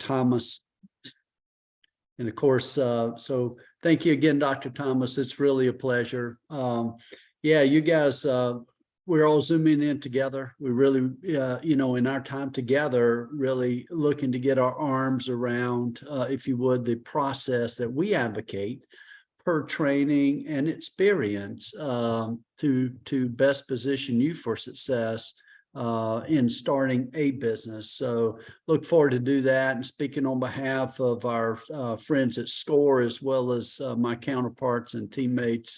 Thomas. And of course, so thank you again, Dr. Thomas. It's really a pleasure. Yeah, you guys, we're all zooming in together. We really, in our time together, really looking to get our arms around, if you would, the process that we advocate per training and experience to best position you for success in starting a business. So look forward to do that. And speaking on behalf of our friends at SCORE, as well as my counterparts and teammates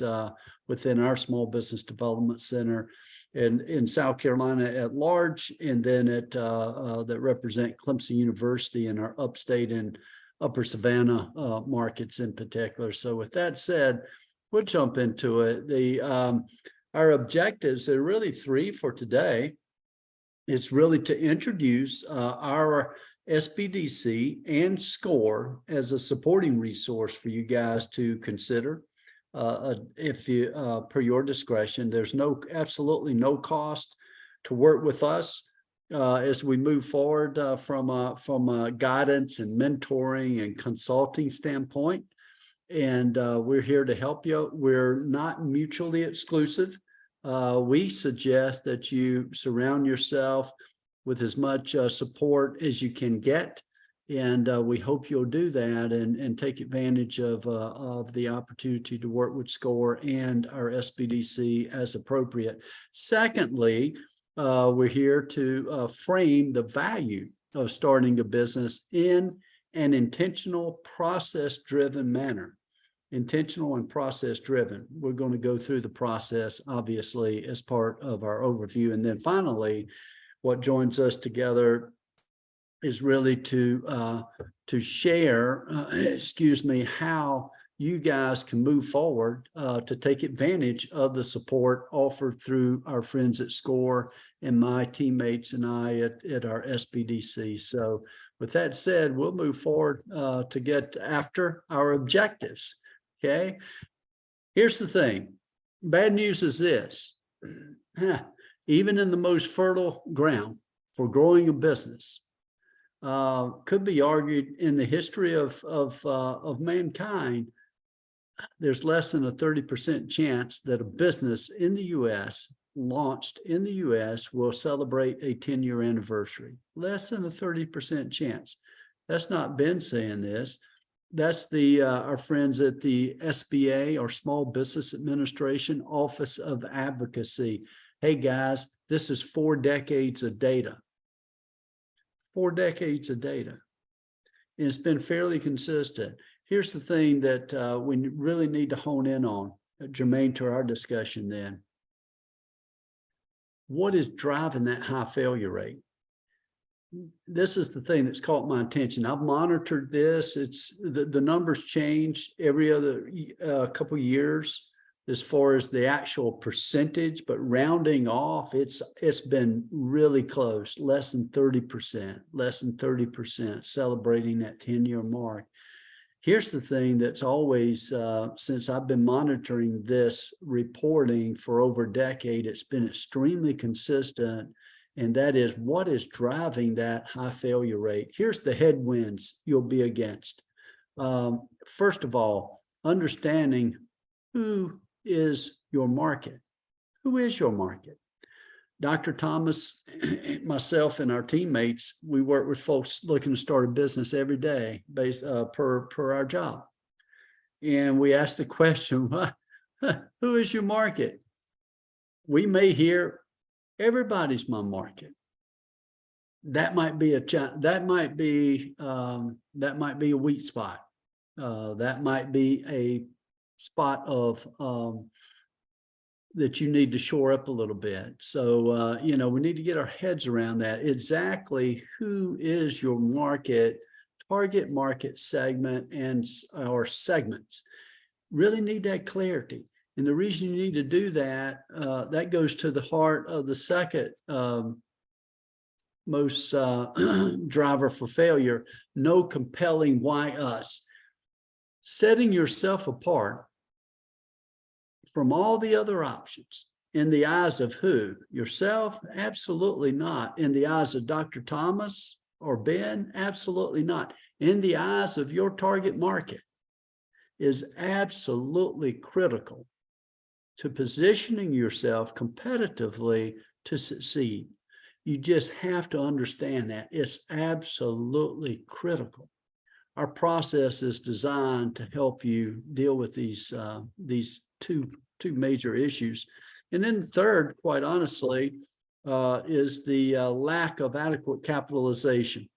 within our Small Business Development Center in South Carolina at large, and then at that represent Clemson University in our upstate and Upper Savannah markets in particular. So with that said, we'll jump into it. Our objectives are really three for today. It's really to introduce our SBDC and SCORE as a supporting resource for you guys to consider. If you, per your discretion, there's absolutely no cost to work with us as we move forward from a guidance and mentoring and consulting standpoint. And we're here to help you. We're not mutually exclusive. We suggest that you surround yourself with as much support as you can get. And we hope you'll do that and take advantage of the opportunity to work with SCORE and our SBDC as appropriate. Secondly, we're here to frame the value of starting a business in an intentional, process-driven manner. Intentional and process-driven. We're going to go through the process, obviously, as part of our overview. And then finally, what joins us together is really to share, how you guys can move forward to take advantage of the support offered through our friends at SCORE and my teammates and I at our SBDC. So with that said, we'll move forward to get after our objectives. Okay, here's the thing. Bad news is this. Even in the most fertile ground for growing a business, could be argued in the history of mankind, there's less than a 30% chance that a business in the U.S. launched in the U.S. will celebrate a 10-year anniversary. Less than a 30% chance. That's not Ben saying this. That's our friends at the SBA, or Small Business Administration Office of Advocacy. Hey guys, this is 4 decades of data. 4 decades of data. And it's been fairly consistent. Here's the thing that we really need to hone in on, germane to our discussion then. What is driving that high failure rate? This is the thing that's caught my attention. I've monitored this. It's the numbers change every other couple of years as far as the actual percentage, but rounding off, it's been really close, less than 30%, celebrating that 10-year mark. Here's the thing that's always, since I've been monitoring this reporting for over a decade, it's been extremely consistent. And that is, what is driving that high failure rate? Here's the headwinds you'll be against. First of all, understanding who is your market. Who is your market? Dr. Thomas, myself, and our teammates, we work with folks looking to start a business every day based per our job. And we ask the question, who is your market? We may hear, everybody's my market. That might be a weak spot. That might be a spot of that you need to shore up a little bit. So we need to get our heads around that. Exactly who is your market, target market segment, and or segments. Really need that clarity. And the reason you need to do that, that goes to the heart of the second most driver for failure, no compelling why us. Setting yourself apart from all the other options in the eyes of who? Yourself? Absolutely not. In the eyes of Dr. Thomas, or been? Absolutely not. In the eyes of your target market is absolutely critical to positioning yourself competitively to succeed. You just have to understand that it's absolutely critical. Our process is designed to help you deal with these two major issues. And then the third, quite honestly, is the lack of adequate capitalization.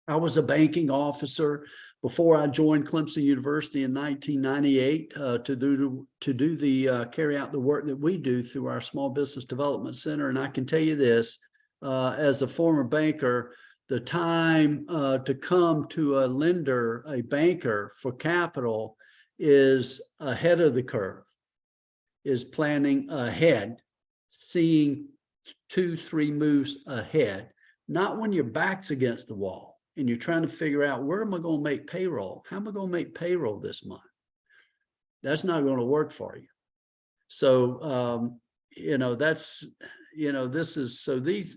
I was a banking officer before I joined Clemson University in 1998 to carry out the work that we do through our Small Business Development Center. And I can tell you this, as a former banker, the time to come to a lender, a banker for capital is ahead of the curve, is planning ahead, seeing 2-3 moves ahead, not when your back's against the wall and you're trying to figure out, where am I going to make payroll? How am I going to make payroll this month? That's not going to work for you. So,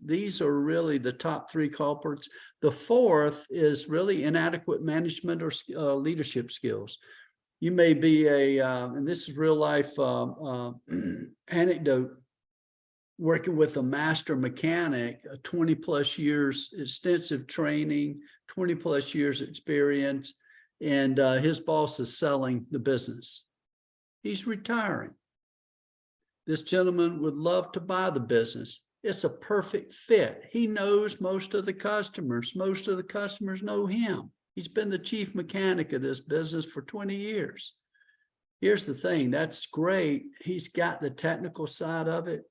these are really the top 3 culprits. The fourth is really inadequate management or leadership skills. You may be and this is real life anecdote, working with a master mechanic, 20 plus years extensive training, 20 plus years experience, and his boss is selling the business. He's retiring. This gentleman would love to buy the business. It's a perfect fit. He knows most of the customers. Most of the customers know him. He's been the chief mechanic of this business for 20 years. Here's the thing, that's great. He's got the technical side of it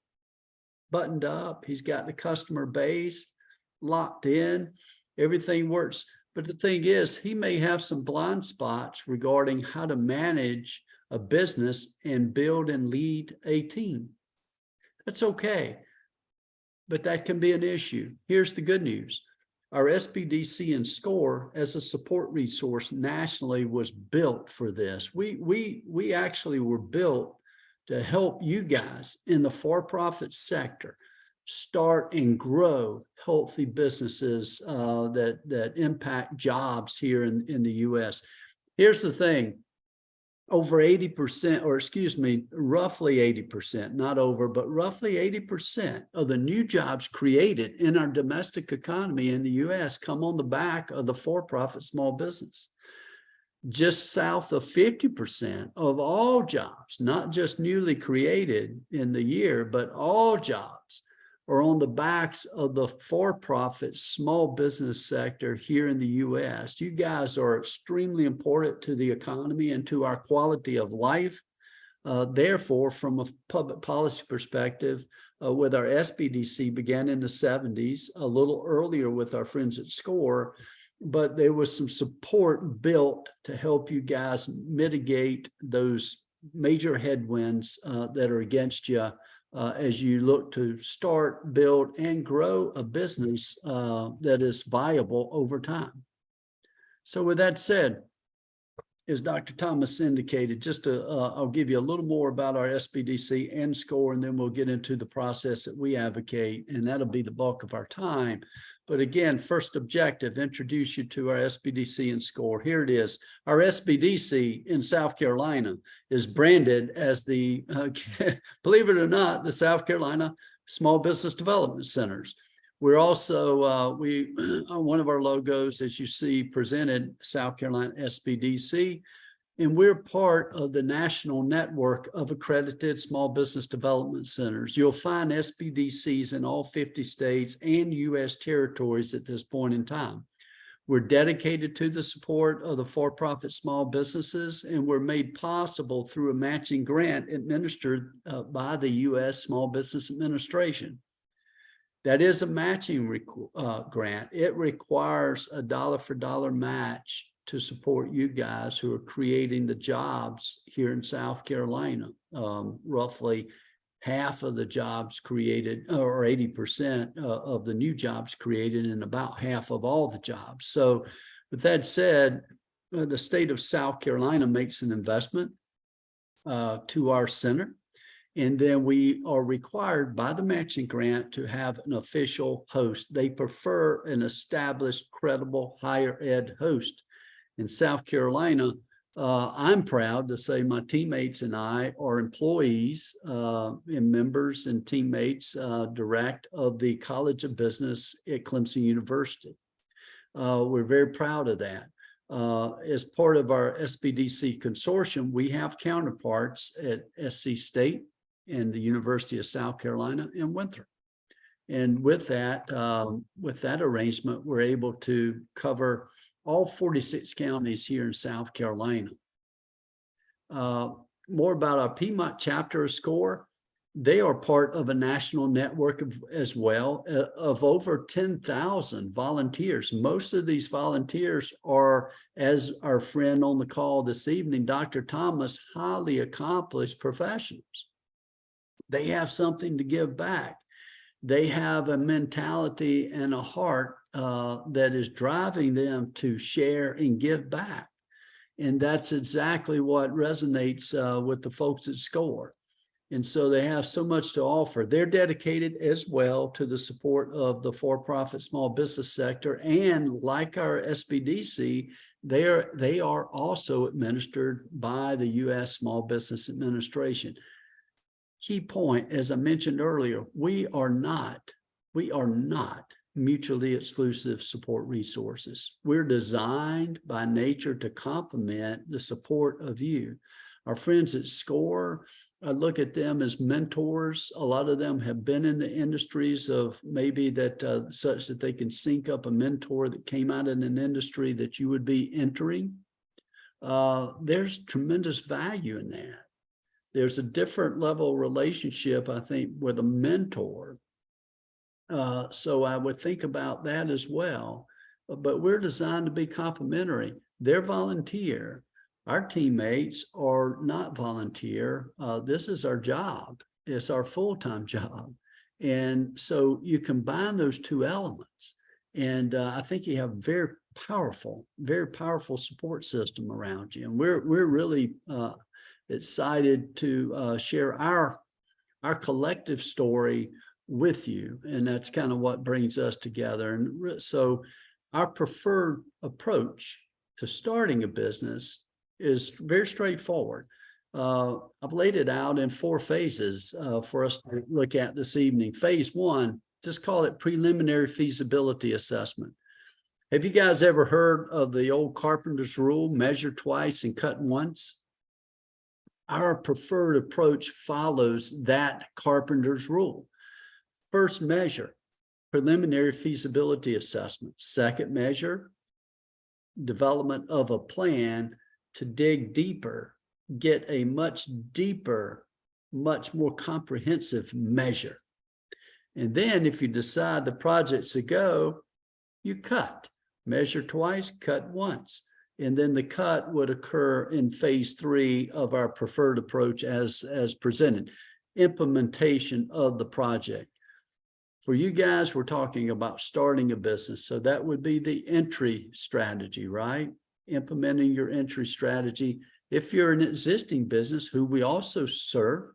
buttoned up. He's got the customer base locked in. Everything works. But the thing is, he may have some blind spots regarding how to manage a business and build and lead a team. That's okay, but that can be an issue. Here's the good news. Our SBDC and SCORE as a support resource nationally was built for this. We actually were built to help you guys in the for-profit sector start and grow healthy businesses that impact jobs here in the U.S. Here's the thing. Over 80%, or excuse me, roughly 80%, not over, but roughly 80% of the new jobs created in our domestic economy in the U.S. come on the back of the for-profit small business. Just south of 50% of all jobs, not just newly created in the year, but all jobs are on the backs of the for-profit small business sector here in the U.S. You guys are extremely important to the economy and to our quality of life. Therefore, from a public policy perspective, with our SBDC began in the 70s, a little earlier with our friends at SCORE, but there was some support built to help you guys mitigate those major headwinds that are against you as you look to start, build, and grow a business that is viable over time. So with that said, as Dr. Thomas indicated, I'll give you a little more about our SBDC and SCORE, and then we'll get into the process that we advocate, and that'll be the bulk of our time. But again, first objective, introduce you to our SBDC and SCORE. Here it is. Our SBDC in South Carolina is branded as the, believe it or not, the South Carolina Small Business Development Centers. We're also, one of our logos, as you see presented, South Carolina SBDC, and we're part of the national network of accredited small business development centers. You'll find SBDCs in all 50 states and U.S. territories at this point in time. We're dedicated to the support of the for-profit small businesses, and we're made possible through a matching grant administered by the U.S. Small Business Administration. That is a matching grant. It requires a dollar-for-dollar match to support you guys who are creating the jobs here in South Carolina. Roughly half of the jobs created, or 80% of the new jobs created, and about half of all the jobs. So with that said, the state of South Carolina makes an investment to our center. And then we are required by the matching grant to have an official host. They prefer an established, credible higher ed host. In South Carolina, I'm proud to say my teammates and I are employees and members and teammates direct of the College of Business at Clemson University. We're very proud of that. As part of our SBDC consortium, we have counterparts at SC State and the University of South Carolina and Winthrop. And with that arrangement, we're able to cover all 46 counties here in South Carolina. More about our Piedmont chapter of SCORE. They are part of a national network as well of over 10,000 volunteers. Most of these volunteers are, as our friend on the call this evening, Dr. Thomas, highly accomplished professionals. They have something to give back. They have a mentality and a heart that is driving them to share and give back. And that's exactly what resonates with the folks at SCORE. And so they have so much to offer. They're dedicated as well to the support of the for-profit small business sector. And like our SBDC, they are also administered by the U.S. Small Business Administration. Key point, as I mentioned earlier, we are not mutually exclusive support resources. We're designed by nature to complement the support of you. Our friends at SCORE, I look at them as mentors. A lot of them have been in the industries of maybe that such that they can sync up a mentor that came out in an industry that you would be entering. There's tremendous value in that. There's a different level of relationship, I think, with a mentor. So I would think about that as well. But we're designed to be complementary. They're volunteer. Our teammates are not volunteer. This is our job. It's our full-time job. And so you combine those two elements. And I think you have very powerful support system around you. And we're really excited to share our collective story with you. And that's kind of what brings us together. And so our preferred approach to starting a business is very straightforward. I've laid it out in 4 phases for us to look at this evening. Phase 1, just call it preliminary feasibility assessment. Have you guys ever heard of the old carpenter's rule, measure twice and cut once? Our preferred approach follows that carpenter's rule. First measure, preliminary feasibility assessment. Second measure, development of a plan to dig deeper, get a much deeper, much more comprehensive measure. And then if you decide the project's a go, you cut. Measure twice, cut once. And then the cut would occur in phase 3 of our preferred approach as presented, implementation of the project. For you guys, we're talking about starting a business. So that would be the entry strategy, right? Implementing your entry strategy. If you're an existing business, who we also serve,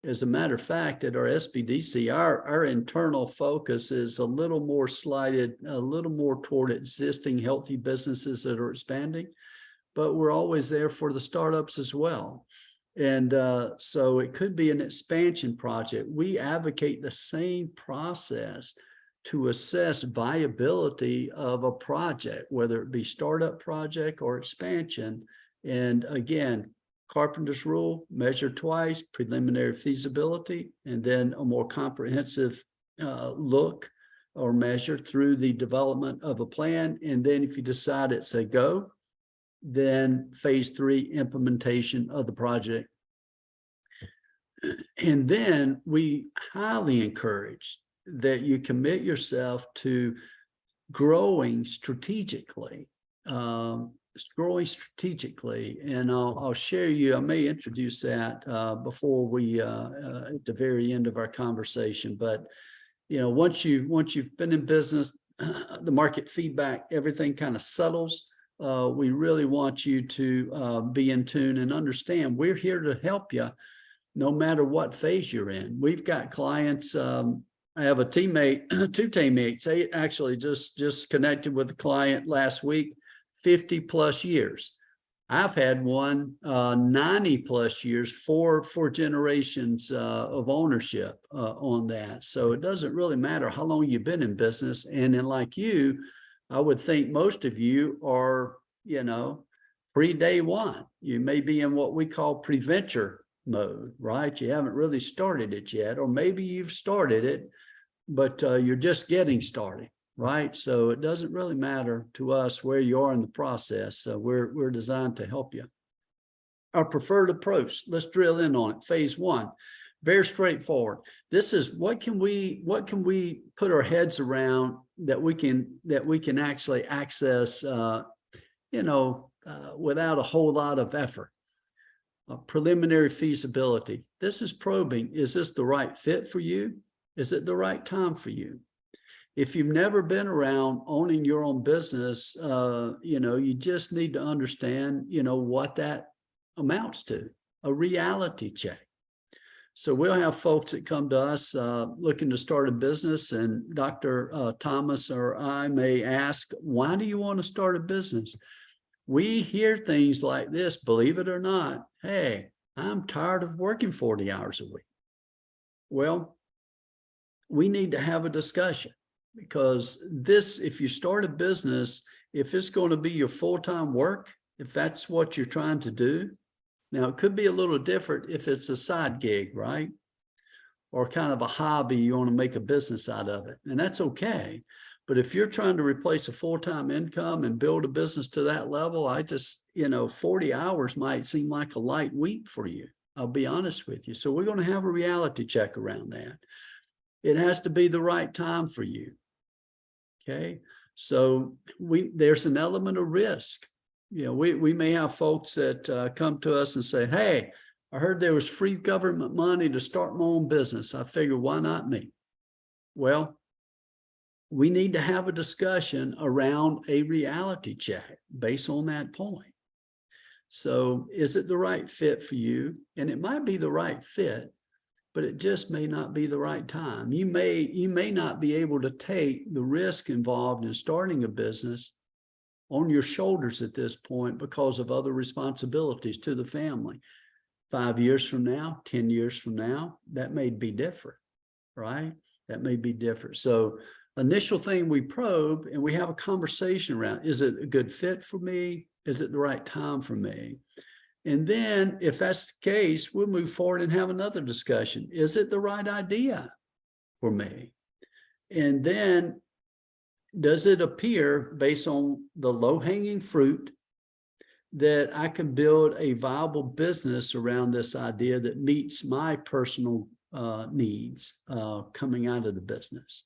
as a matter of fact, at our SBDC, our internal focus is a little more slighted, a little more toward existing healthy businesses that are expanding, but we're always there for the startups as well. And so it could be an expansion project. We advocate the same process to assess viability of a project, whether it be startup project or expansion. And again, carpenter's rule, measure twice, preliminary feasibility, and then a more comprehensive look or measure through the development of a plan. And then if you decide it's a go, then phase 3, implementation of the project. And then we highly encourage that you commit yourself to growing strategically, And I'll share you, I may introduce that before we, at the very end of our conversation, but once you've been in business, the market feedback, everything kind of settles. We really want you to be in tune and understand we're here to help you no matter what phase you're in. We've got clients, I have a teammate, two teammates, they actually just connected with a client last week, 50 plus years. I've had one 90 plus years, four generations of ownership on that. So it doesn't really matter how long you've been in business. And then like you, I would think most of you are, you know, pre-day one. You may be in what we call pre-venture mode, right? You haven't really started it yet, or maybe you've started it, but you're just getting started. Right. So it doesn't really matter to us where you are in the process. So we're designed to help you. Our preferred approach, let's drill in on it. Phase one, very straightforward. This is what can we put our heads around that we can actually access, without a whole lot of effort. Preliminary feasibility. This is probing. Is this the right fit for you? Is it the right time for you? If you've never been around owning your own business, you just need to understand, what that amounts to, a reality check. So we'll have folks that come to us looking to start a business, and Dr. Thomas or I may ask, why do you want to start a business? We hear things like this, believe it or not. Hey, I'm tired of working 40 hours a week. Well, we need to have a discussion. Because if you start a business, if it's going to be your full-time work, if that's what you're trying to do, now it could be a little different if it's a side gig, right? Or kind of a hobby, you want to make a business out of it, and that's okay. But if you're trying to replace a full-time income and build a business to that level, 40 hours might seem like a light week for you. I'll be honest with you. So we're going to have a reality check around that. It has to be the right time for you. Okay, so there's an element of risk. We may have folks that come to us and say, hey, I heard there was free government money to start my own business. I figured, why not me? Well, we need to have a discussion around a reality check based on that point. So is it the right fit for you? And it might be the right fit, but it just may not be the right time. You may not be able to take the risk involved in starting a business on your shoulders at this point because of other responsibilities to the family. 5 years from now, 10 years from now, that may be different, right? That may be different. So initial thing we probe and we have a conversation around, is it a good fit for me? Is it the right time for me? And then if that's the case, we'll move forward and have another discussion. Is it the right idea for me? And then does it appear based on the low-hanging fruit that I can build a viable business around this idea that meets my personal needs coming out of the business?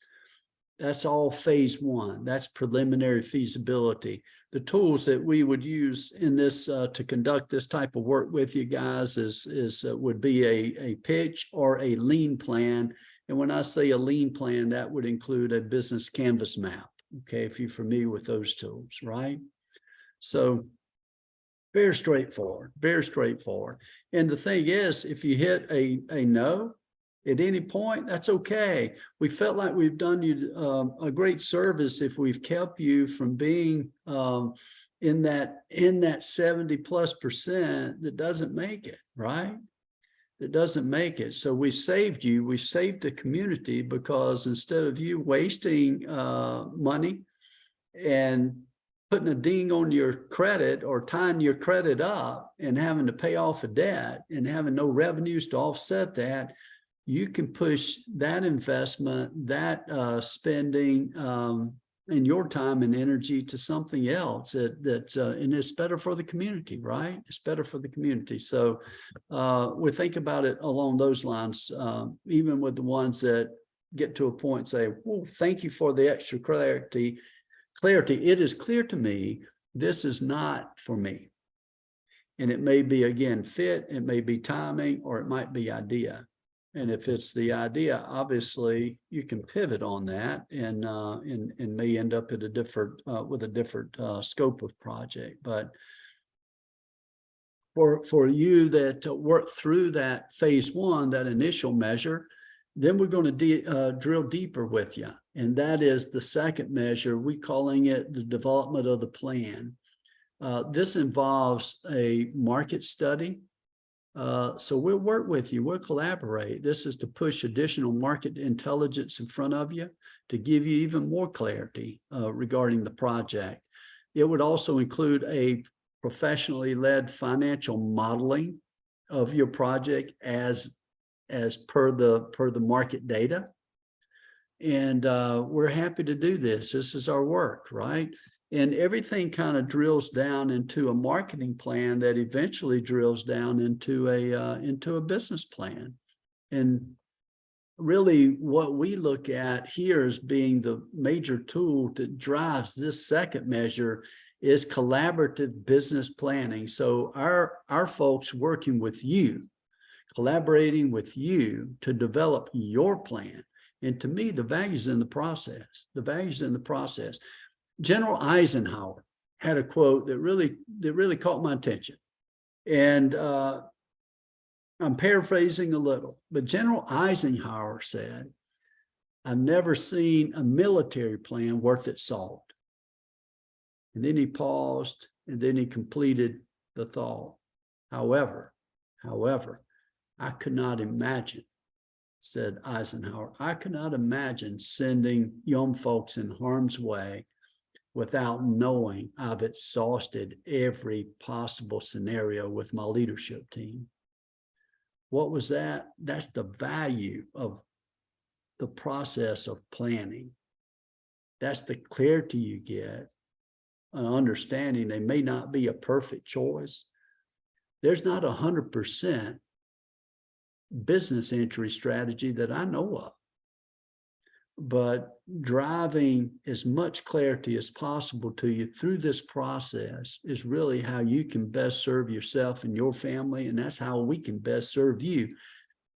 That's all phase one. That's preliminary feasibility. The tools that we would use in this to conduct this type of work with you guys would be a pitch or a lean plan. And when I say a lean plan, that would include a business canvas map. Okay, if you're familiar with those tools, right? So very straightforward, very straightforward. And the thing is, if you hit a no at any point, that's okay. We felt like we've done you a great service if we've kept you from being in that 70+% that doesn't make it, right? That doesn't make it. So we saved you, we saved the community, because instead of you wasting money and putting a ding on your credit or tying your credit up and having to pay off a debt and having no revenues to offset that, you can push that investment, that spending, and your time and energy to something else and it's better for the community, right? It's better for the community. So we think about it along those lines, even with the ones that get to a point and say, well, thank you for the extra clarity. It is clear to me, this is not for me. And it may be, again, fit, it may be timing, or it might be idea. And if it's the idea, obviously you can pivot on that and may end up at with a different scope of project. But for you that work through that phase one, that initial measure, then we're going to drill deeper with you. And that is the second measure. We're calling it the development of the plan. This involves a market study. So we'll work with you. We'll collaborate. This is to push additional market intelligence in front of you to give you even more clarity regarding the project. It would also include a professionally led financial modeling of your project as per the market data. And we're happy to do this. This is our work, right? And everything kind of drills down into a marketing plan that eventually drills down into a business plan. And really what we look at here as being the major tool that drives this second measure is collaborative business planning. So our folks working with you, collaborating with you to develop your plan. And to me, the value's in the process. The value's in the process. General Eisenhower had a quote that really caught my attention. And I'm paraphrasing a little, but General Eisenhower said, "I've never seen a military plan worth its salt." And then he paused, and then he completed the thought. However, I could not imagine, said Eisenhower, I could not imagine sending young folks in harm's way without knowing I've exhausted every possible scenario with my leadership team. What was that? That's the value of the process of planning. That's the clarity you get, an understanding they may not be a perfect choice. There's not 100% business entry strategy that I know of. But driving as much clarity as possible to you through this process is really how you can best serve yourself and your family, and that's how we can best serve you.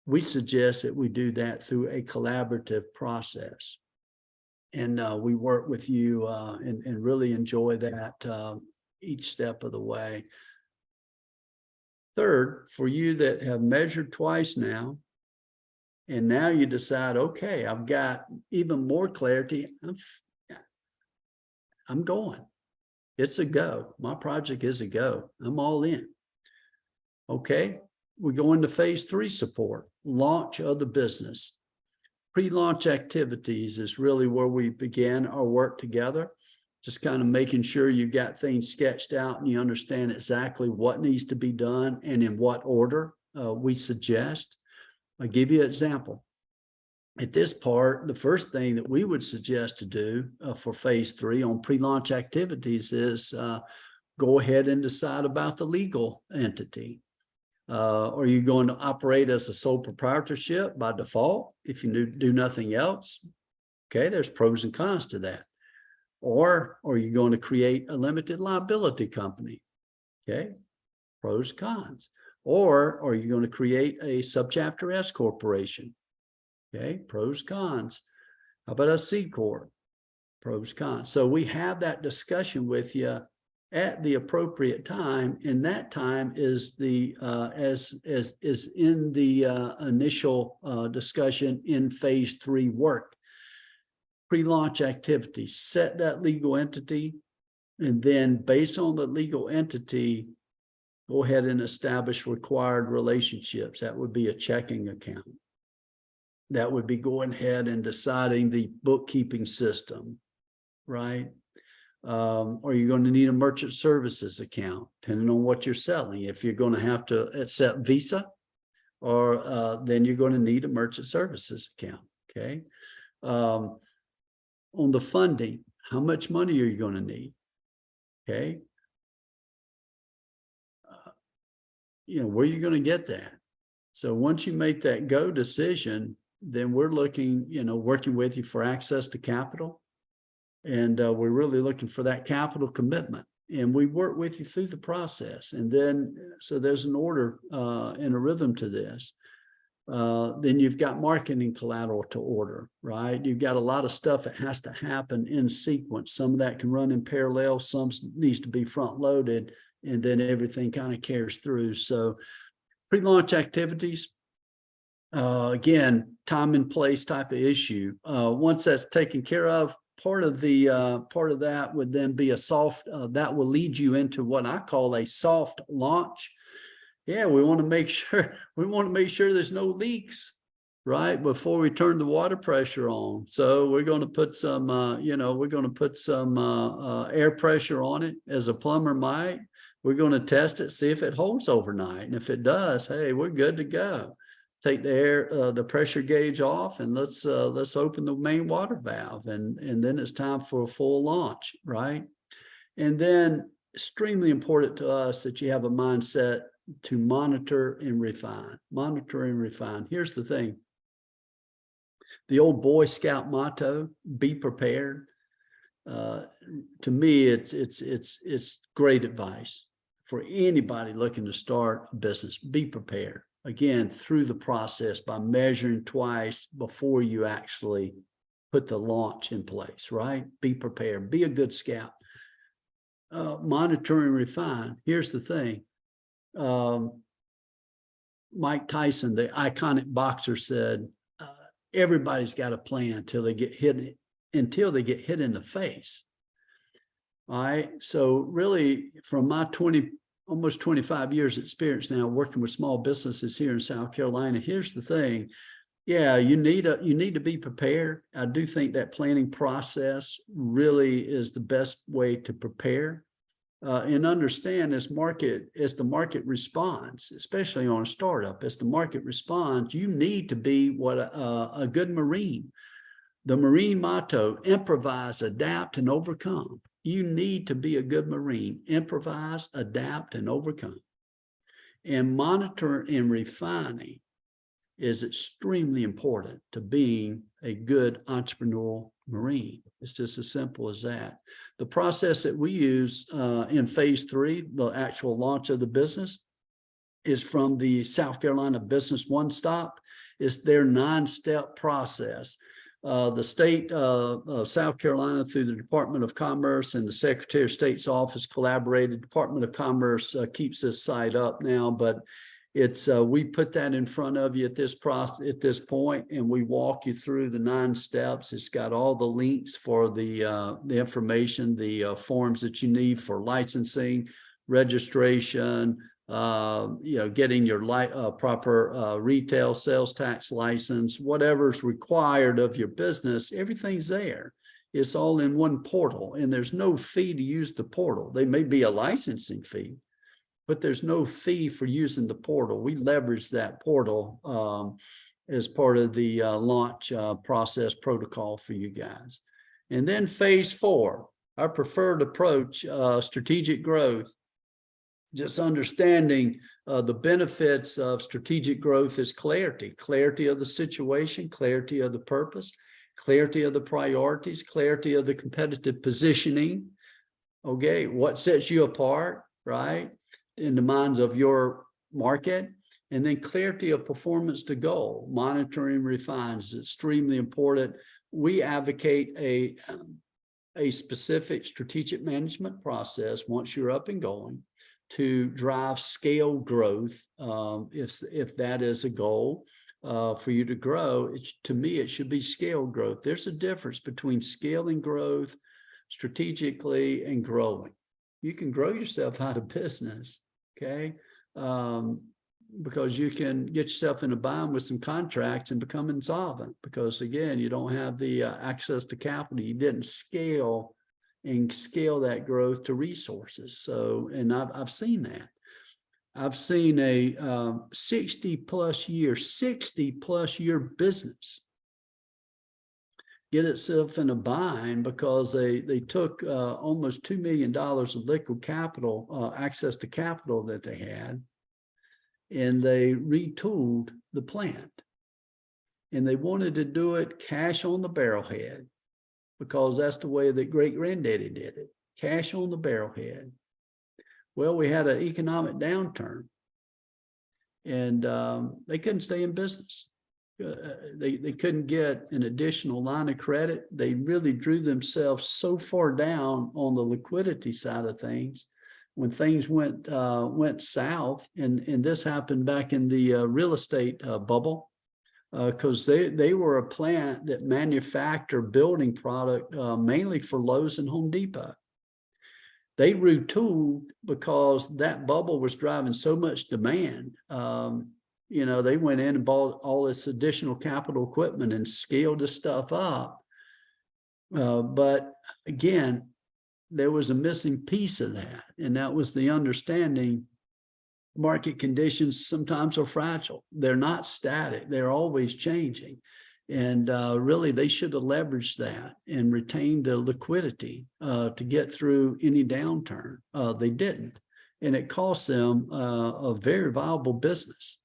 We suggest that we do that through a collaborative process. And we work with you and really enjoy that each step of the way. Third, for you that have measured twice now, and now you decide, okay, I've got even more clarity. I'm going. It's a go. My project is a go. I'm all in. Okay, we go into phase 3 support, launch of the business. Pre-launch activities is really where we begin our work together. Just kind of making sure you've got things sketched out and you understand exactly what needs to be done and in what order we suggest. I'll give you an example. At this part, the first thing that we would suggest to do for phase 3 on pre-launch activities is go ahead and decide about the legal entity. Are you going to operate as a sole proprietorship by default if you do nothing else? Okay, there's pros and cons to that. Or are you going to create a limited liability company? Okay, pros, cons. Or are you going to create a subchapter S corporation? Okay, pros, cons. How about a C corp? Pros, cons. So we have that discussion with you at the appropriate time, and that time is the is in the initial discussion in phase 3 work. Pre-launch activities, set that legal entity, and then based on the legal entity, go ahead and establish required relationships. That would be a checking account. That would be going ahead and deciding the bookkeeping system, right? Are you going to need a merchant services account, depending on what you're selling? If you're going to have to accept Visa, or then you're going to need a merchant services account, okay? On the funding, how much money are you going to need? Okay. Where are you going to get that? So once you make that go decision, then we're looking, working with you for access to capital. And we're really looking for that capital commitment. And we work with you through the process. And then, so there's an order and a rhythm to this. Then you've got marketing collateral to order, right? You've got a lot of stuff that has to happen in sequence. Some of that can run in parallel. Some needs to be front loaded. and then everything kind of carries through. So pre-launch activities, again, time and place type of issue. Once that's taken care of, part of that would then be a soft, that will lead you into what I call a soft launch. Yeah, we want to make sure there's no leaks, right, before we turn the water pressure on. So we're going to put some, air pressure on it, as a plumber might. We're going to test it, see if it holds overnight, and if it does, hey, we're good to go. Take the pressure gauge off, and let's open the main water valve, and then it's time for a full launch, right? And then extremely important to us that you have a mindset to monitor and refine. Monitor and refine. Here's the thing. The old Boy Scout motto, be prepared. To me, it's great advice for anybody looking to start a business. Be prepared. Again, through the process by measuring twice before you actually put the launch in place, right? Be prepared. Be a good scout. Monitor and refine. Here's the thing. Mike Tyson, the iconic boxer, said, everybody's got a plan until they get hit in the face. All right. So really, from my almost 25 years experience now working with small businesses here in South Carolina, here's the thing. Yeah, you need to be prepared. I do think that planning process really is the best way to prepare. And understand as the market responds, especially on a startup, as the market responds, you need to be what a good Marine. The Marine motto, improvise, adapt, and overcome. You need to be a good Marine. Improvise, adapt, and overcome. And monitor and refining is extremely important to being a good entrepreneurial Marine. It's just as simple as that. The process that we use in phase 3, the actual launch of the business, is from the South Carolina Business One Stop. It's their 9-step process. The state of South Carolina, through the Department of Commerce and the Secretary of State's office, collaborated. Department of Commerce keeps this site up now, but it's we put that in front of you at this point, and we walk you through the 9 steps. It's got all the links for the information, the forms that you need for licensing, registration, getting your proper retail sales tax license, whatever's required of your business. Everything's there. It's all in one portal, and there's no fee to use the portal. There may be a licensing fee, but there's no fee for using the portal. We leverage that portal as part of the launch process protocol for you guys. And then phase 4, our preferred approach, strategic growth. Just understanding the benefits of strategic growth is clarity of the situation, clarity of the purpose, clarity of the priorities, clarity of the competitive positioning. Okay, what sets you apart, right, in the minds of your market, and then clarity of performance to goal. Monitoring refines is extremely important. We advocate a specific strategic management process once you're up and going to drive scale growth. If that is a goal for you to grow, to me, it should be scale growth. There's a difference between scaling growth strategically and growing. You can grow yourself out of business. Okay, because you can get yourself in a bind with some contracts and become insolvent because, again, you don't have the access to capital. You didn't scale that growth to resources. So, and I've seen that. I've seen a 60 plus year business get itself in a bind because they took almost $2 million of liquid capital, access to capital that they had, and they retooled the plant. And they wanted to do it cash on the barrelhead because that's the way that great granddaddy did it, cash on the barrelhead. Well, we had an economic downturn, and they couldn't stay in business. They couldn't get an additional line of credit. They really drew themselves so far down on the liquidity side of things when things went south, and this happened back in the real estate bubble, because they were a plant that manufactured building product mainly for Lowe's and Home Depot. They retooled because that bubble was driving so much demand. They went in and bought all this additional capital equipment and scaled this stuff up. But again, there was a missing piece of that, and that was the understanding market conditions sometimes are fragile. They're not static. They're always changing. And really, they should have leveraged that and retained the liquidity to get through any downturn. They didn't. And it cost them a very viable business.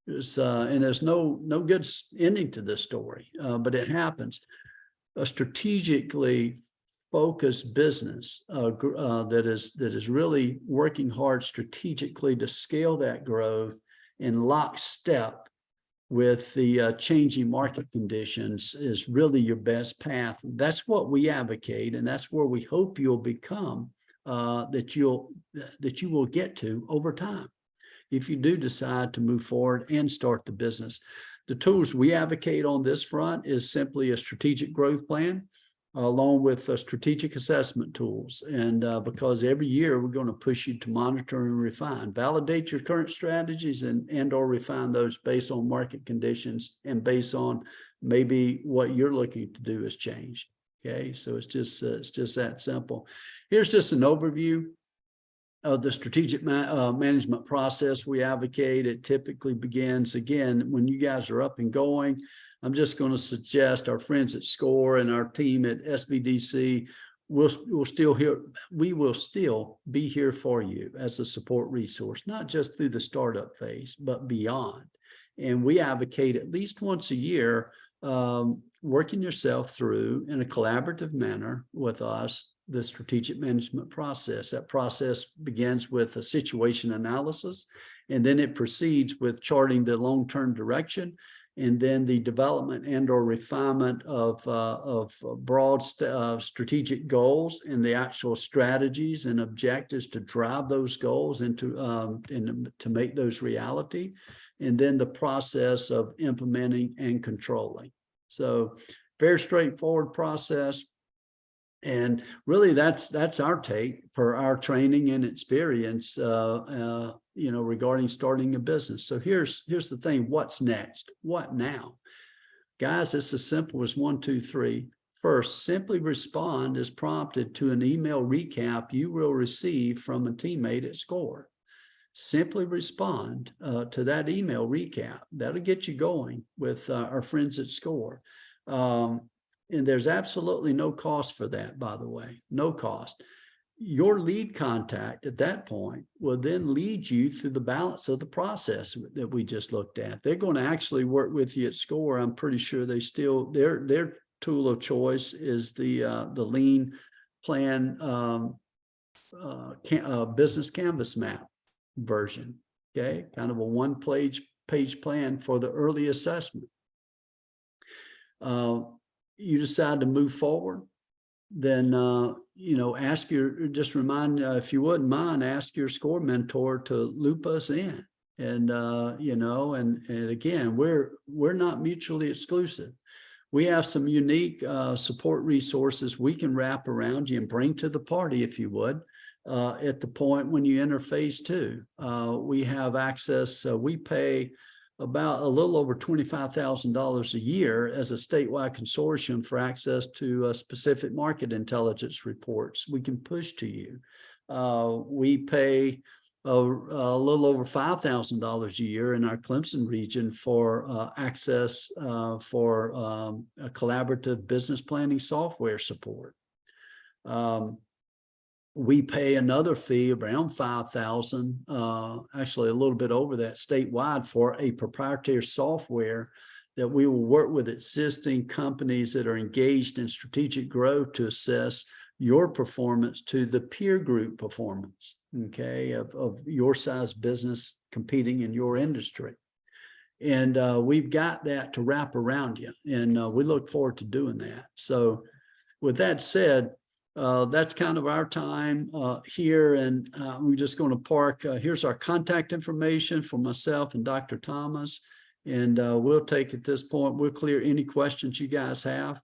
And there's no good ending to this story, but it happens. A strategically focused business that is really working hard strategically to scale that growth in lockstep with the changing market conditions is really your best path. That's what we advocate, and that's where we hope you'll become, that you will get to over time if you do decide to move forward and start the business. The tools we advocate on this front is simply a strategic growth plan, along with strategic assessment tools. And because every year we're going to push you to monitor and refine, validate your current strategies and or refine those based on market conditions and based on maybe what you're looking to do has changed. Okay, so it's just that simple. Here's just an overview of the strategic management process we advocate. It typically begins, again, when you guys are up and going. I'm just going to suggest our friends at SCORE and our team at SBDC we will still be here for you as a support resource, not just through the startup phase, but beyond. And we advocate at least once a year, working yourself through in a collaborative manner with us, the strategic management process. That process begins with a situation analysis, and then it proceeds with charting the long-term direction, and then the development and or refinement of broad strategic goals and the actual strategies and objectives to drive those goals into and to make those reality, and then the process of implementing and controlling. So very straightforward process. And really, that's our take per our training and experience, regarding starting a business. So here's the thing: what's next? What now, guys? It's as simple as 1, 2, 3. First, simply respond as prompted to an email recap you will receive from a teammate at SCORE. Simply respond to that email recap. That'll get you going with our friends at SCORE. And there's absolutely no cost for that, by the way, no cost. Your lead contact at that point will then lead you through the balance of the process that we just looked at. They're going to actually work with you at SCORE. I'm pretty sure they still, their tool of choice is the lean plan business canvas map version. Okay, kind of a one-page plan for the early assessment. You decide to move forward, then ask if you wouldn't mind, ask your SCORE mentor to loop us in. And and again, we're not mutually exclusive. We have some unique support resources we can wrap around you and bring to the party, if you would, at the point when you enter phase 2. We have access. We pay about a little over $25,000 a year as a statewide consortium for access to specific market intelligence reports we can push to you. We pay a little over $5,000 a year in our Clemson region for access for a collaborative business planning software support. We pay another fee around $5,000, actually a little bit over that statewide, for a proprietary software that we will work with existing companies that are engaged in strategic growth to assess your performance to the peer group performance, okay, of your size business competing in your industry. And we've got that to wrap around you, and we look forward to doing that. So with that said, that's kind of our time here, and we're just going to park. Here's our contact information for myself and Dr. Thomas, and we'll take at this point, we'll clear any questions you guys have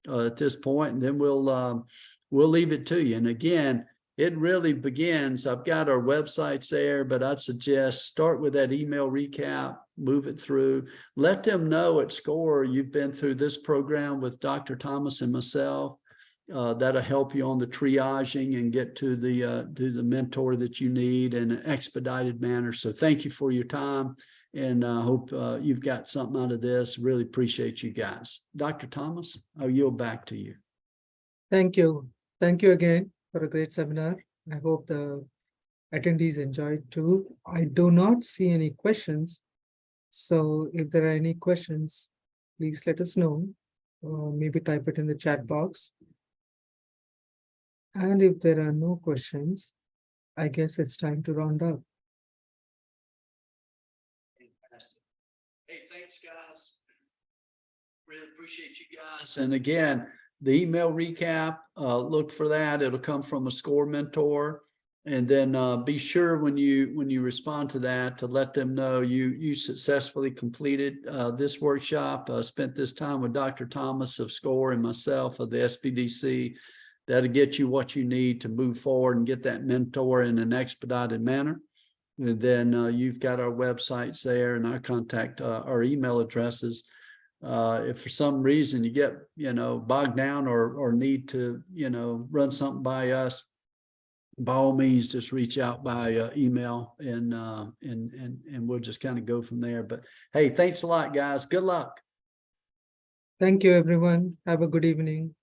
at this point, and then we'll leave it to you. And again, it really begins. I've got our websites there, but I'd suggest start with that email recap, move it through, let them know at SCORE you've been through this program with Dr. Thomas and myself. That'll help you on the triaging and get to the mentor that you need in an expedited manner. So thank you for your time, and I hope you've got something out of this. Really appreciate you guys. Dr. Thomas, I'll yield back to you. Thank you. Thank you again for a great seminar. I hope the attendees enjoyed too. I do not see any questions. So if there are any questions, please let us know. Maybe type it in the chat box. And if there are no questions, I guess it's time to round up. Fantastic. Hey, thanks, guys. Really appreciate you guys. And again, the email recap, look for that. It'll come from a SCORE mentor. And then be sure when you respond to that to let them know you successfully completed this workshop, spent this time with Dr. Thomas of SCORE and myself of the SBDC. That'll get you what you need to move forward and get that mentor in an expedited manner. And then you've got our websites there and our contact, our email addresses. If for some reason you get, bogged down or need to, run something by us, by all means, just reach out by email and we'll just kind of go from there. But hey, thanks a lot, guys. Good luck. Thank you, everyone. Have a good evening.